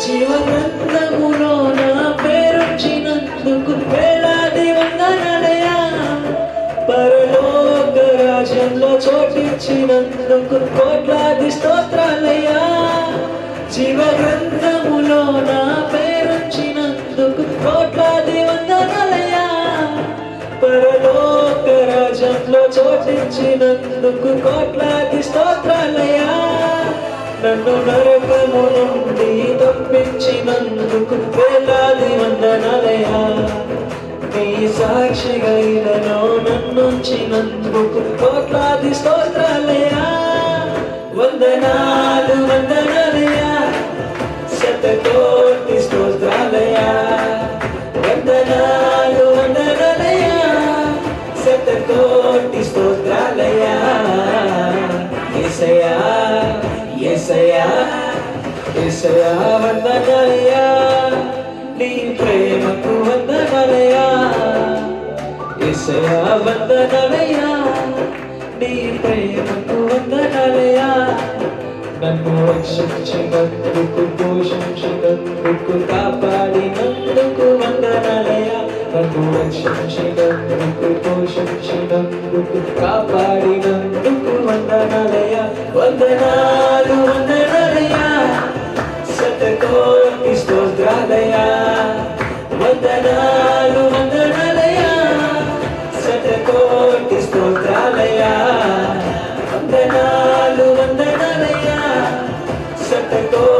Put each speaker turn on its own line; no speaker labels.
జీవ గ్రంథములో నా పేరుంచినందుకు వేలాది వందనాలయ్యా. పరలోక రాజ్యంలో చోటిచ్చినందుకు కోట్లాది స్తోత్రాలయ్యా. జీవ గ్రంథములో నా పేరుంచినందుకు కోట్లాది వందనాలయ్యా. పరలోక రాజ్యంలో చోటిచ్చినందుకు కోట్లాది స్తోత్రాలయ్యా. నన్ను నరకము నుండి తప్పించినందుకు వేలాది వందనాలయ్యా. నీ సాక్షిగా ఇలలో నన్నుంచినందుకు కోట్లాది స్తోత్రాలయ్యా. వందనాలు వందనాలయ్యా, శతకోటి స్తోత్రాలయ్యా. వందనాలు వందనాలయ్యా, శతకోటి స్తోత్రాలయ్యా. యేసయ్యా యేసయ్యా యేసయ్యా వందనాలయ్యా, నీ ప్రేమకు వందనాలయ్యా. యేసయ్యా వందనాలయ్యా, నీ ప్రేమకు వందనాలయ్యా. నన్ను రక్షించినందుకు, పోషించినందుకు, కాపాడినందుకు వందనాలయ్యా. నన్ను రక్షించినందుకు, పోషించినందుకు, కాపాడినందుకు వందనాలయ్యా. వందనాలు వందనాలయ్యా, శతకోటి స్తోత్రాలయ్యా. వందనాలు వందనాలయ్యా, శతకోటి స్తోత్రాలయ్యా. వందనాలు వందనాలయ్యా, శతకోటి